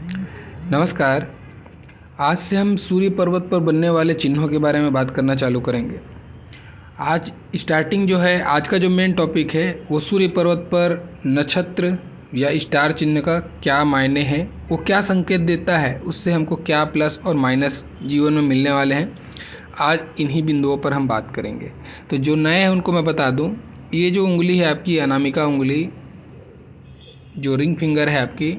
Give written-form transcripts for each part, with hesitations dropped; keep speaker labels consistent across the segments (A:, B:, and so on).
A: नमस्कार। आज से हम सूर्य पर्वत पर बनने वाले चिन्हों के बारे में बात करना चालू करेंगे। आज स्टार्टिंग जो है, आज का जो मेन टॉपिक है वो सूर्य पर्वत पर नक्षत्र या स्टार चिन्ह का क्या मायने हैं, वो क्या संकेत देता है, उससे हमको क्या प्लस और माइनस जीवन में मिलने वाले हैं। आज इन्हीं बिंदुओं पर हम बात करेंगे। तो जो नए हैं उनको मैं बता दूं, ये जो उंगली है आपकी, अनामिका उंगली, जो रिंग फिंगर है आपकी,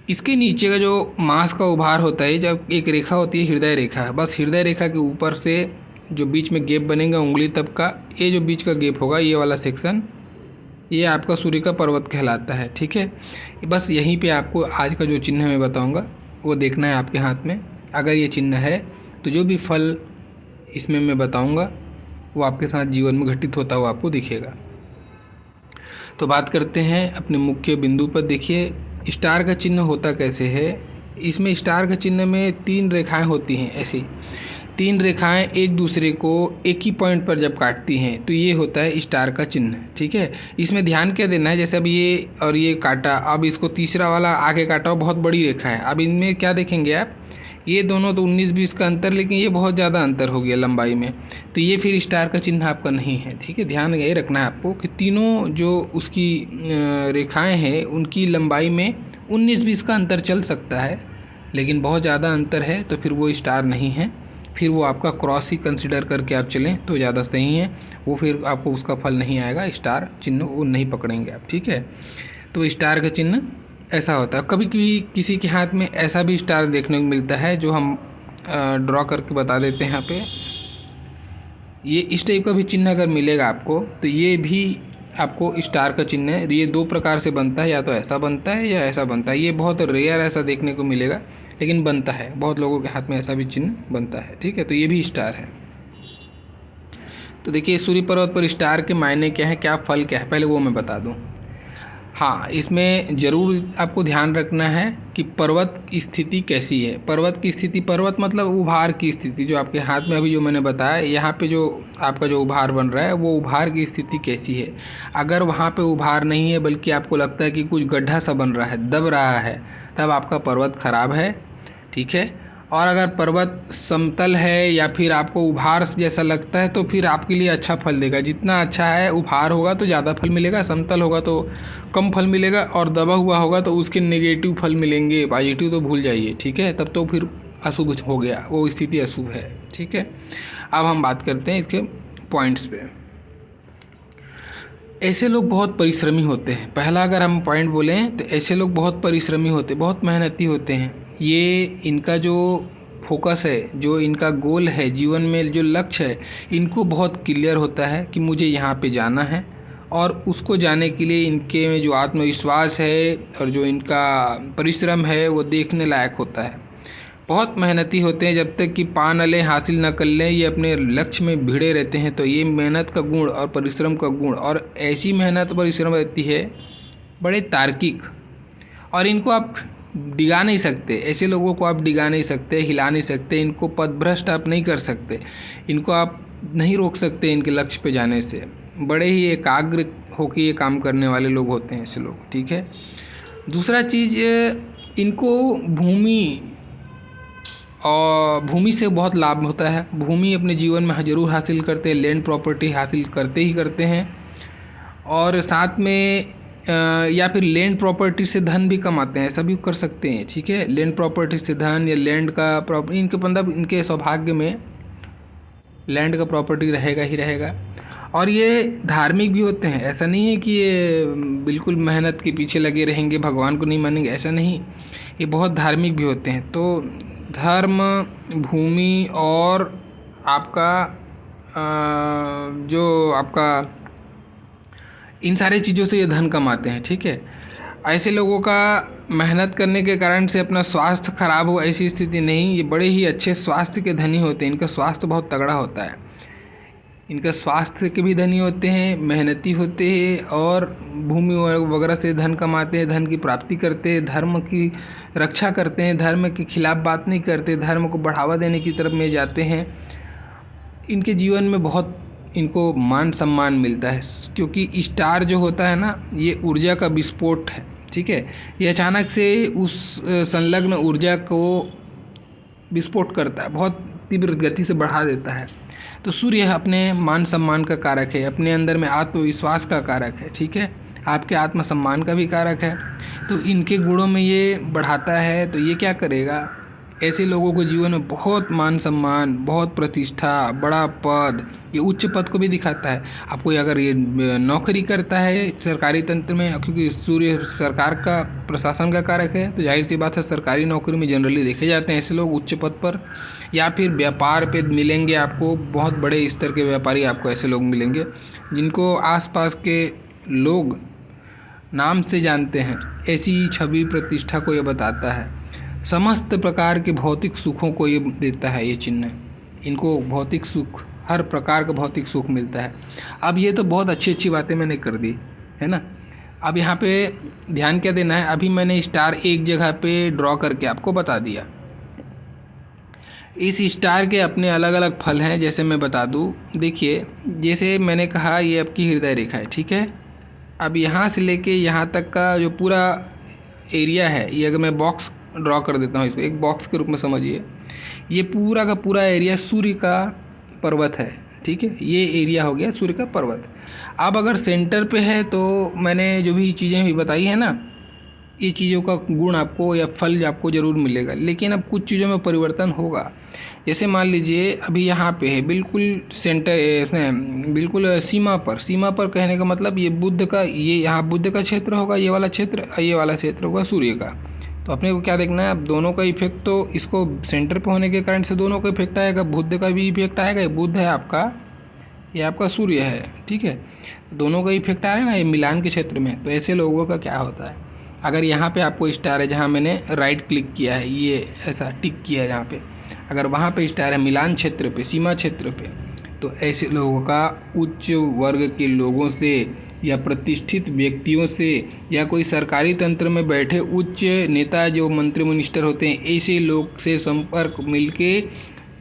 A: इसके नीचे का जो मांस का उभार होता है, जब एक रेखा होती है हृदय रेखा, बस हृदय रेखा के ऊपर से जो बीच में गैप बनेगा उंगली तक का, ये जो बीच का गैप होगा, ये वाला सेक्शन, ये आपका सूर्य का पर्वत कहलाता है। ठीक है, बस यहीं पे आपको आज का जो चिन्ह मैं बताऊंगा वो देखना है आपके हाथ में। अगर ये चिन्ह है तो जो भी फल इसमें मैं बताऊंगा वो आपके साथ जीवन में घटित होता हुआ आपको दिखेगा। तो बात करते हैं अपने मुख्य बिंदु पर। देखिए, स्टार का चिन्ह होता कैसे है। इसमें स्टार के चिन्ह में 3 रेखाएं होती हैं। ऐसी 3 रेखाएं एक दूसरे को एक ही पॉइंट पर जब काटती हैं तो ये होता है स्टार का चिन्ह। ठीक है, इसमें ध्यान क्या देना है, जैसे अब ये और ये काटा, अब इसको तीसरा वाला आगे काटा, वो बहुत बड़ी रेखा है। अब इनमें क्या देखेंगे आप, ये दोनों तो 19-20 का अंतर, लेकिन ये बहुत ज़्यादा अंतर हो गया लंबाई में, तो ये फिर स्टार का चिन्ह आपका नहीं है। ठीक है, ध्यान ये रखना है आपको कि तीनों जो उसकी रेखाएं हैं उनकी लंबाई में 19-20 का अंतर चल सकता है, लेकिन बहुत ज़्यादा अंतर है तो फिर वो स्टार नहीं है। फिर वो आपका क्रॉस ही कंसिडर करके आप चलें तो ज़्यादा सही है। वो फिर आपको उसका फल नहीं आएगा, स्टार चिन्ह वो नहीं पकड़ेंगे आप। ठीक है, तो स्टार का चिन्ह ऐसा होता है। कभी कभी किसी के हाथ में ऐसा भी स्टार देखने को मिलता है जो हम ड्रॉ करके बता देते हैं यहाँ पे। ये इस टाइप का भी चिन्ह अगर मिलेगा आपको तो ये भी आपको स्टार का चिन्ह है। ये 2 प्रकार से बनता है, या तो ऐसा बनता है या ऐसा बनता है। ये बहुत रेयर ऐसा देखने को मिलेगा, लेकिन बनता है, बहुत लोगों के हाथ में ऐसा भी चिन्ह बनता है। ठीक है, तो ये भी स्टार है। तो देखिए, सूर्य पर्वत पर स्टार के मायने क्या है, क्या फल क्या है, पहले वो मैं बता दूँ। हाँ, इसमें ज़रूर आपको ध्यान रखना है कि पर्वत की स्थिति कैसी है। पर्वत की स्थिति, पर्वत मतलब उभार की स्थिति, जो आपके हाथ में अभी जो मैंने बताया, यहाँ पे जो आपका जो उभार बन रहा है वो उभार की स्थिति कैसी है। अगर वहाँ पे उभार नहीं है, बल्कि आपको लगता है कि कुछ गड्ढा सा बन रहा है, दब रहा है, तब आपका पर्वत खराब है। ठीक है, और अगर पर्वत समतल है या फिर आपको उभार जैसा लगता है तो फिर आपके लिए अच्छा फल देगा। जितना अच्छा है, उभार होगा तो ज़्यादा फल मिलेगा, समतल होगा तो कम फल मिलेगा, और दबा हुआ होगा तो उसके नेगेटिव फल मिलेंगे। पॉजिटिव तो भूल जाइए। ठीक है, तब तो फिर अशुभ हो गया, वो स्थिति अशुभ है। ठीक है, अब हम बात करते हैं इसके पॉइंट्स पे। ऐसे लोग बहुत परिश्रमी होते हैं। पहला अगर हम पॉइंट बोलें तो ऐसे लोग बहुत परिश्रमी होते, बहुत मेहनती होते हैं। ये इनका जो फोकस है, जो इनका गोल है जीवन में, जो लक्ष्य है, इनको बहुत क्लियर होता है कि मुझे यहाँ पे जाना है, और उसको जाने के लिए इनके में जो आत्मविश्वास है और जो इनका परिश्रम है वो देखने लायक होता है। बहुत मेहनती होते हैं, जब तक कि पा न लें, हासिल न कर लें, ये अपने लक्ष्य में भिड़े रहते हैं। तो ये मेहनत का गुण और परिश्रम का गुण, और ऐसी मेहनत परिश्रम रहती है, बड़े तार्किक, और इनको आप डिगा नहीं सकते। ऐसे लोगों को आप डिगा नहीं सकते, हिला नहीं सकते, इनको पथभ्रष्ट आप नहीं कर सकते, इनको आप नहीं रोक सकते इनके लक्ष्य पे जाने से। बड़े ही एकाग्र होकर ये काम करने वाले लोग होते हैं ऐसे लोग। ठीक है, दूसरा चीज़, इनको भूमि से बहुत लाभ होता है। भूमि अपने जीवन में ज़रूर हासिल करते हैं, लैंड प्रॉपर्टी हासिल करते ही करते हैं, और साथ में या फिर लैंड प्रॉपर्टी से धन भी कमाते हैं, ऐसा भी कर सकते हैं। ठीक है, लैंड प्रॉपर्टी से धन या लैंड का प्रॉपर्टी, इनके मतलब इनके सौभाग्य में लैंड का प्रॉपर्टी रहेगा ही रहेगा। और ये धार्मिक भी होते हैं। ऐसा नहीं है कि ये बिल्कुल मेहनत के पीछे लगे रहेंगे, भगवान को नहीं मानेंगे, ऐसा नहीं। ये बहुत धार्मिक भी होते हैं। तो धर्म, भूमि और आपका जो आपका इन सारी चीज़ों से ये धन कमाते हैं। ठीक है, ऐसे लोगों का मेहनत करने के कारण से अपना स्वास्थ्य खराब हो, ऐसी स्थिति नहीं। ये बड़े ही अच्छे स्वास्थ्य के धनी होते हैं, इनका स्वास्थ्य बहुत तगड़ा होता है। इनका स्वास्थ्य के भी धनी होते हैं, मेहनती होते हैं, और भूमि वगैरह से धन कमाते हैं, धन की प्राप्ति करते हैं, धर्म की रक्षा करते हैं, धर्म के खिलाफ बात नहीं करते, धर्म को बढ़ावा देने की तरफ में जाते हैं। इनके जीवन में बहुत इनको मान सम्मान मिलता है, क्योंकि स्टार जो होता है ना, ये ऊर्जा का विस्फोट है। ठीक है। ये अचानक से उस संलग्न ऊर्जा को विस्फोट करता है, बहुत तीव्र गति से बढ़ा देता है। तो सूर्य अपने मान सम्मान का कारक है, अपने अंदर में आत्मविश्वास का कारक है, ठीक है, आपके आत्मसम्मान का भी कारक है। तो इनके गुणों में ये बढ़ाता है। तो ये क्या करेगा, ऐसे लोगों को जीवन में बहुत मान सम्मान, बहुत प्रतिष्ठा, बड़ा पद, ये उच्च पद को भी दिखाता है। आपको अगर ये नौकरी करता है सरकारी तंत्र में, क्योंकि सूर्य सरकार का प्रशासन का कारक है, तो जाहिर सी बात है सरकारी नौकरी में जनरली देखे जाते हैं ऐसे लोग उच्च पद पर। या फिर व्यापार पे मिलेंगे आपको, बहुत बड़े स्तर के व्यापारी आपको ऐसे लोग मिलेंगे जिनको आसपास के लोग नाम से जानते हैं। ऐसी छवि प्रतिष्ठा को ये बताता है। समस्त प्रकार के भौतिक सुखों को ये देता है, ये चिन्ह। इनको भौतिक सुख, हर प्रकार का भौतिक सुख मिलता है। अब ये तो बहुत अच्छी अच्छी बातें मैंने कर दी, है ना। अब यहाँ पे ध्यान क्या देना है, अभी मैंने स्टार एक जगह पे ड्रॉ करके आपको बता दिया। इस स्टार के अपने अलग अलग फल हैं, जैसे मैं बता दूँ। देखिए, जैसे मैंने कहा ये आपकी हृदय रेखा है, ठीक है। अब यहाँ से लेके यहाँ तक का जो पूरा एरिया है, ये अगर मैं बॉक्स ड्रॉ कर देता हूँ, इसको एक बॉक्स के रूप में समझिए। ये पूरा का पूरा एरिया सूर्य का पर्वत है, ठीक है। ये एरिया हो गया सूर्य का पर्वत। अब अगर सेंटर पे है तो मैंने जो भी चीज़ें भी बताई है ना, ये चीज़ों का गुण आपको या फल आपको ज़रूर मिलेगा। लेकिन अब कुछ चीज़ों में परिवर्तन होगा। जैसे मान लीजिए अभी यहाँ पे है बिल्कुल सेंटर, बिल्कुल सीमा पर कहने का मतलब ये बुध का, ये यहाँ बुध का क्षेत्र होगा, ये वाला क्षेत्र, ये वाला क्षेत्र होगा सूर्य का। तो अपने को क्या देखना है, अब दोनों का इफेक्ट, तो इसको सेंटर पे होने के कारण से दोनों का इफेक्ट आएगा। बुध का भी इफेक्ट आएगा, ये बुध है आपका, ये आपका सूर्य है, ठीक है। दोनों का इफेक्ट आ रहा है ना ये मिलान के क्षेत्र में। तो ऐसे लोगों का क्या होता है, अगर यहाँ पे आपको स्टार है, जहाँ मैंने राइट क्लिक किया है, ये ऐसा टिक किया है जहाँ पे, अगर वहाँ पे स्टार है मिलान क्षेत्र पे, सीमा क्षेत्र पे, तो ऐसे लोगों का उच्च वर्ग के लोगों से या प्रतिष्ठित व्यक्तियों से या कोई सरकारी तंत्र में बैठे उच्च नेता जो मंत्री मिनिस्टर होते हैं, ऐसे लोग से संपर्क मिलके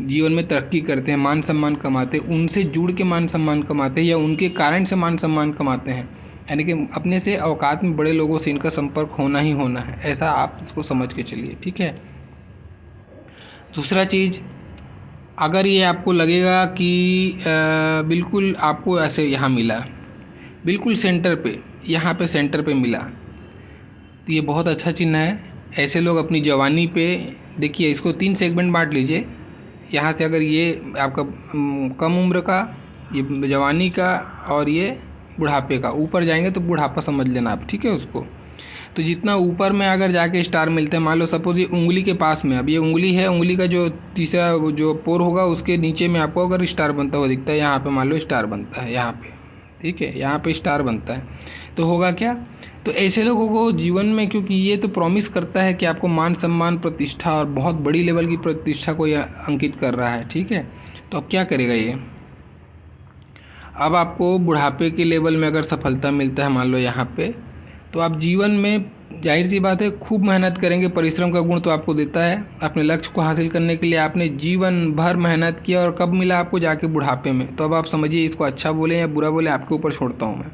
A: जीवन में तरक्की करते हैं, मान सम्मान कमाते हैं, उनसे जुड़ के मान सम्मान कमाते हैं या उनके कारण से मान सम्मान कमाते हैं। यानी कि अपने से औकात में बड़े लोगों से इनका संपर्क होना ही होना है, ऐसा आप इसको समझ के चलिए, ठीक है। दूसरा चीज़, अगर ये आपको लगेगा कि बिल्कुल आपको ऐसे यहाँ मिला, बिल्कुल सेंटर पे, यहाँ पे सेंटर पे मिला, तो ये बहुत अच्छा चिन्ह है। ऐसे लोग अपनी जवानी पे, देखिए इसको 3 सेगमेंट बांट लीजिए। यहाँ से अगर ये आपका कम उम्र का, ये जवानी का, और ये बुढ़ापे का, ऊपर जाएंगे तो बुढ़ापा समझ लेना आप, ठीक है उसको। तो जितना ऊपर में अगर जाके स्टार मिलते हैं, मान लो सपोज ये उंगली के पास में, अब ये उंगली है, उंगली का जो तीसरा जो पोर होगा उसके नीचे में आपको अगर स्टार बनता हुआ दिखता है, यहाँ पे मान लो स्टार बनता है यहाँ पे, ठीक है, यहाँ पे स्टार बनता है, तो होगा क्या, तो ऐसे लोगों को जीवन में, क्योंकि ये तो प्रॉमिस करता है कि आपको मान सम्मान, प्रतिष्ठा और बहुत बड़ी लेवल की प्रतिष्ठा को ये अंकित कर रहा है, ठीक है। तो अब क्या करेगा ये, अब आपको बुढ़ापे के लेवल में अगर सफलता मिलता है मान लो यहाँ पे, तो आप जीवन में जाहिर सी बात है खूब मेहनत करेंगे। परिश्रम का गुण तो आपको देता है। अपने लक्ष्य को हासिल करने के लिए आपने जीवन भर मेहनत किया और कब मिला आपको, जाके बुढ़ापे में। तो अब आप समझिए इसको अच्छा बोले या बुरा बोले, आपके ऊपर छोड़ता हूँ मैं।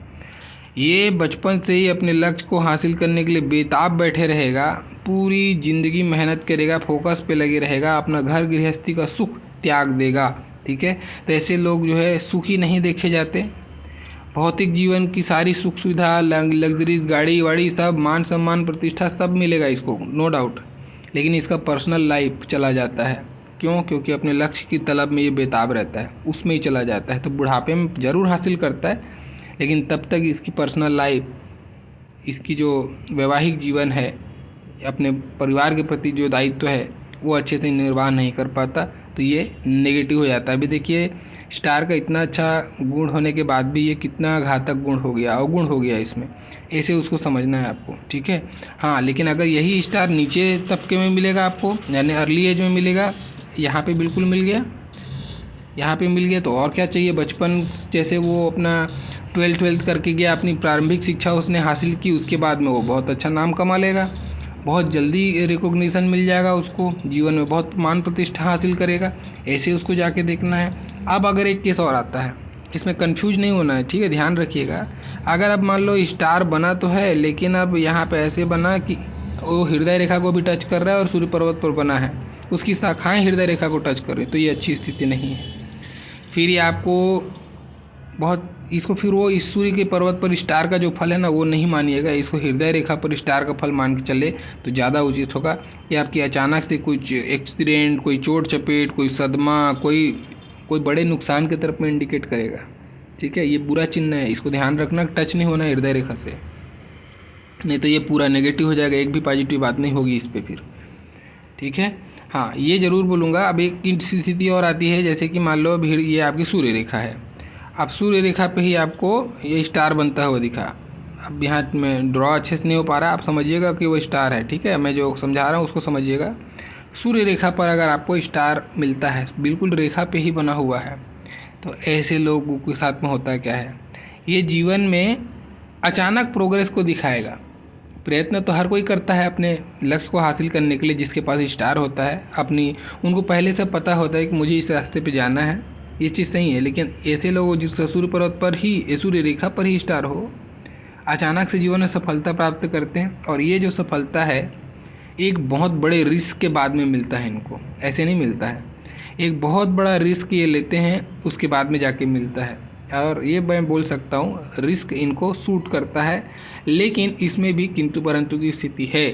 A: ये बचपन से ही अपने लक्ष्य को हासिल करने के लिए बेताब बैठे रहेगा, पूरी ज़िंदगी मेहनत करेगा, फोकस पे लगे रहेगा, अपना घर गृहस्थी का सुख त्याग देगा, ठीक है। तो ऐसे लोग जो है सुखी नहीं देखे जाते। भौतिक जीवन की सारी सुख सुविधा, लग्जरीज, गाड़ी वाड़ी, सब मान सम्मान, प्रतिष्ठा सब मिलेगा इसको, नो डाउट, लेकिन इसका पर्सनल लाइफ चला जाता है। क्यों? क्योंकि अपने लक्ष्य की तलब में ये बेताब रहता है, उसमें ही चला जाता है। तो बुढ़ापे में ज़रूर हासिल करता है, लेकिन तब तक इसकी पर्सनल लाइफ, इसकी जो वैवाहिक जीवन है, अपने परिवार के प्रति जो दायित्व है, वो अच्छे से निर्वाह नहीं कर पाता, तो ये नेगेटिव हो जाता है। अभी देखिए स्टार का इतना अच्छा गुण होने के बाद भी ये कितना घातक गुण हो गया, अवगुण हो गया इसमें, ऐसे उसको समझना है आपको, ठीक है। हाँ, लेकिन अगर यही स्टार नीचे तबके में मिलेगा आपको, यानी अर्ली एज में मिलेगा, यहाँ पे बिल्कुल मिल गया, यहाँ पे मिल गया, तो और क्या चाहिए। बचपन जैसे वो अपना 12th करके गया, अपनी प्रारंभिक शिक्षा उसने हासिल की, उसके बाद में वो बहुत अच्छा नाम कमा लेगा, बहुत जल्दी रिकॉग्निशन मिल जाएगा उसको, जीवन में बहुत मान प्रतिष्ठा हासिल करेगा, ऐसे उसको जाके देखना है। अब अगर एक केस और आता है, इसमें कंफ्यूज नहीं होना है, ठीक है, ध्यान रखिएगा। अगर अब मान लो स्टार बना तो है, लेकिन अब यहाँ पे ऐसे बना कि वो हृदय रेखा को भी टच कर रहा है और सूर्य पर्वत पर बना है, उसकी शाखाएं हृदय रेखा को टच कर रही, तो ये अच्छी स्थिति नहीं है। फिर ये आपको बहुत इसको फिर वो इस सूर्य के पर्वत पर स्टार का जो फल है ना वो नहीं मानिएगा, इसको हृदय रेखा पर स्टार का फल मान के चले तो ज़्यादा उचित होगा। ये आपकी अचानक से कुछ एक्सीडेंट, कोई चोट चपेट, कोई सदमा, कोई बड़े नुकसान की तरफ में इंडिकेट करेगा, ठीक है। ये बुरा चिन्ह है, इसको ध्यान रखना, टच नहीं होना हृदय रेखा से, नहीं तो ये पूरा नेगेटिव हो जाएगा, एक भी पॉजिटिव बात नहीं होगी इस पर फिर, ठीक है। हाँ, ये ज़रूर बोलूँगा। अब एक स्थिति और आती है, जैसे कि मान लो भीड़, ये आपकी सूर्य रेखा है, अब सूर्य रेखा पे ही आपको ये स्टार बनता हुआ दिखा। अब यहाँ में ड्रॉ अच्छे से नहीं हो पा रहा, आप समझिएगा कि वो स्टार है, ठीक है, मैं जो समझा रहा हूँ उसको समझिएगा। सूर्य रेखा पर अगर आपको स्टार मिलता है, बिल्कुल रेखा पे ही बना हुआ है, तो ऐसे लोगों के साथ में होता क्या है, ये जीवन में अचानक प्रोग्रेस को दिखाएगा। प्रयत्न तो हर कोई करता है अपने लक्ष्य को हासिल करने के लिए, जिसके पास स्टार होता है, उनको पहले से पता होता है कि मुझे इस रास्ते पे जाना है, ये चीज़ सही है। लेकिन ऐसे लोग जिस सूर्य पर्वत पर ही, सूर्य रेखा पर ही स्टार हो, अचानक से जीवन में सफलता प्राप्त करते हैं, और ये जो सफलता है एक बहुत बड़े रिस्क के बाद में मिलता है इनको, ऐसे नहीं मिलता है, एक बहुत बड़ा रिस्क ये लेते हैं उसके बाद में जाके मिलता है। और ये मैं बोल सकता हूँ रिस्क इनको सूट करता है, लेकिन इसमें भी किंतु परंतु की स्थिति है।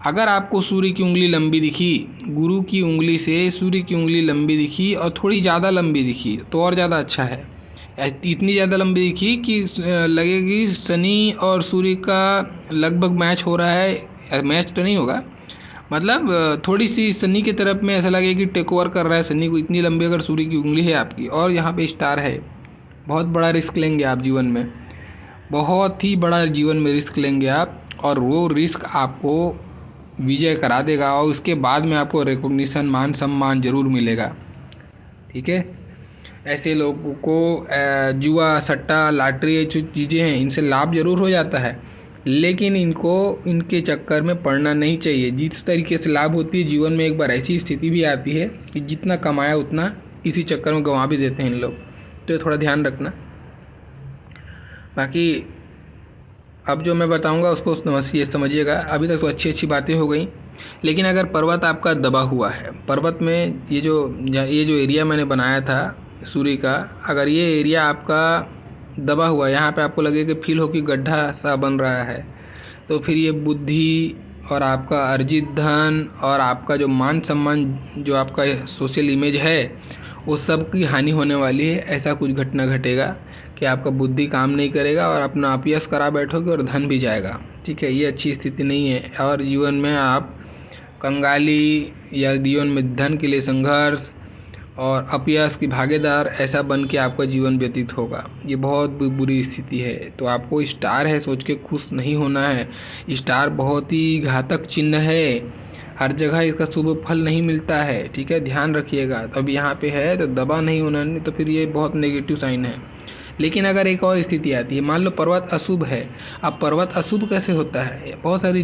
A: अगर आपको सूर्य की उंगली लंबी दिखी, गुरु की उंगली से सूर्य की उंगली लंबी दिखी और थोड़ी ज़्यादा लंबी दिखी तो और ज़्यादा अच्छा है। इतनी ज़्यादा लंबी दिखी कि लगेगी शनि और सूर्य का लगभग मैच हो रहा है, मैच तो नहीं होगा, मतलब थोड़ी सी शनि की तरफ में ऐसा लगे कि टेक ओवर कर रहा है शनि को, इतनी लंबी अगर सूर्य की उंगली है आपकी और यहाँ पे स्टार है, बहुत बड़ा रिस्क लेंगे आप जीवन में, बहुत ही बड़ा जीवन में रिस्क लेंगे आप, और वो रिस्क आपको विजय करा देगा, और उसके बाद में आपको रिकॉग्निशन, मान सम्मान जरूर मिलेगा, ठीक है। ऐसे लोगों को जुआ, सट्टा, लॉटरी, ये जो चीज़ें हैं इनसे लाभ जरूर हो जाता है, लेकिन इनके चक्कर में पड़ना नहीं चाहिए। जिस तरीके से लाभ होती है जीवन में, एक बार ऐसी स्थिति भी आती है कि जितना कमाया उतना इसी चक्कर में गंवा भी देते हैं इन लोग, तो थोड़ा ध्यान रखना। बाकी अब जो मैं बताऊंगा उसको समझिएगा। अभी तक तो अच्छी अच्छी बातें हो गई, लेकिन अगर पर्वत आपका दबा हुआ है, पर्वत में ये जो एरिया मैंने बनाया था सूर्य का, अगर ये एरिया आपका दबा हुआ है, यहाँ पे आपको लगे कि फील हो कि गड्ढा सा बन रहा है, तो फिर ये बुद्धि और आपका अर्जित धन और आपका जो मान सम्मान, जो आपका सोशल इमेज है, वो सब की हानि होने वाली है। ऐसा कुछ घटना घटेगा कि आपका बुद्धि काम नहीं करेगा और अपना अपयश करा बैठोगे और धन भी जाएगा, ठीक है। ये अच्छी स्थिति नहीं है, और जीवन में आप कंगाली या जीवन में धन के लिए संघर्ष और अपयश की भागीदार ऐसा बन के आपका जीवन व्यतीत होगा। ये बहुत बुरी स्थिति है। तो आपको स्टार है सोच के खुश नहीं होना है। स्टार बहुत ही घातक चिन्ह है, हर जगह इसका शुभ फल नहीं मिलता है, ठीक है, ध्यान रखिएगा। तो अब यहाँ पे है तो दबा नहीं होना, नहीं तो फिर ये बहुत नेगेटिव साइन है। लेकिन अगर एक और स्थिति आती है, मान लो पर्वत अशुभ है। अब पर्वत अशुभ कैसे होता है, बहुत सारी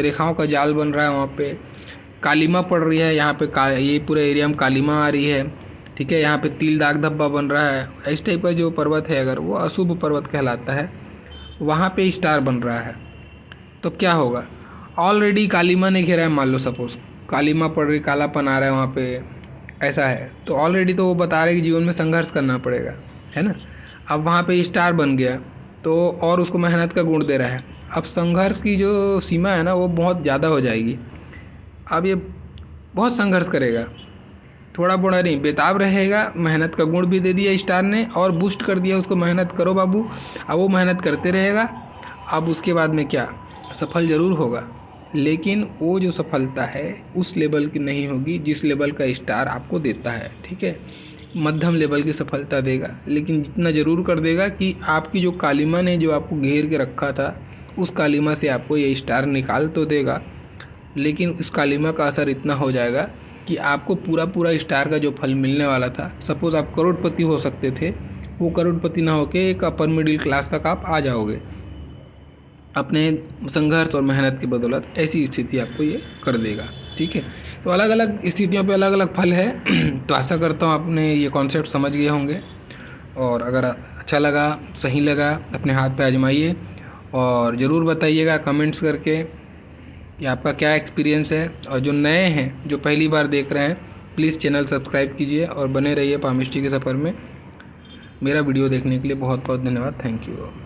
A: रेखाओं का जाल बन रहा है, वहाँ पे कालीमा पड़ रही है, यहाँ पे ये पूरे एरिया में कालीमा आ रही है, ठीक है, यहाँ पे तिल दाग धब्बा बन रहा है। इस टाइप का जो पर्वत है, अगर वो अशुभ पर्वत कहलाता है, वहाँ पे स्टार बन रहा है, तो क्या होगा, ऑलरेडी कालीमा ने घेरा है, मान लो सपोज कालीमा पड़ रही, कालापन आ रहा है वहाँ पे, ऐसा है, तो ऑलरेडी तो वो बता रहे कि जीवन में संघर्ष करना पड़ेगा, है ना। अब वहाँ पे स्टार बन गया तो और उसको मेहनत का गुण दे रहा है। अब संघर्ष की जो सीमा है ना वो बहुत ज़्यादा हो जाएगी। अब ये बहुत संघर्ष करेगा, थोड़ा बड़ा नहीं, बेताब रहेगा। मेहनत का गुण भी दे दिया स्टार ने और बूस्ट कर दिया उसको, मेहनत करो बाबू। अब वो मेहनत करते रहेगा। अब उसके बाद में क्या, सफल ज़रूर होगा, लेकिन वो जो सफलता है उस लेवल की नहीं होगी जिस लेवल का स्टार आपको देता है, ठीक है। मध्यम लेवल की सफलता देगा, लेकिन जितना ज़रूर कर देगा कि आपकी जो कालीमा ने जो आपको घेर के रखा था, उस कालीमा से आपको ये स्टार निकाल तो देगा, लेकिन उस कालीमा का असर इतना हो जाएगा कि आपको पूरा स्टार का जो फल मिलने वाला था, सपोज़ आप करोड़पति हो सकते थे, वो करोड़पति ना होके एक अपर मिडिल क्लास तक आप आ जाओगे अपने संघर्ष और मेहनत की बदौलत। ऐसी स्थिति आपको ये कर देगा, ठीक है। तो अलग अलग स्थितियों पे अलग अलग फल है। तो आशा करता हूँ आपने ये कॉन्सेप्ट समझ गए होंगे। और अगर अच्छा लगा, सही लगा, अपने हाथ पे आजमाइए और ज़रूर बताइएगा कमेंट्स करके कि आपका क्या एक्सपीरियंस है। और जो नए हैं, जो पहली बार देख रहे हैं, प्लीज़ चैनल सब्सक्राइब कीजिए और बने रहिए पामिस्ट्री के सफ़र में। मेरा वीडियो देखने के लिए बहुत बहुत धन्यवाद। Thank you.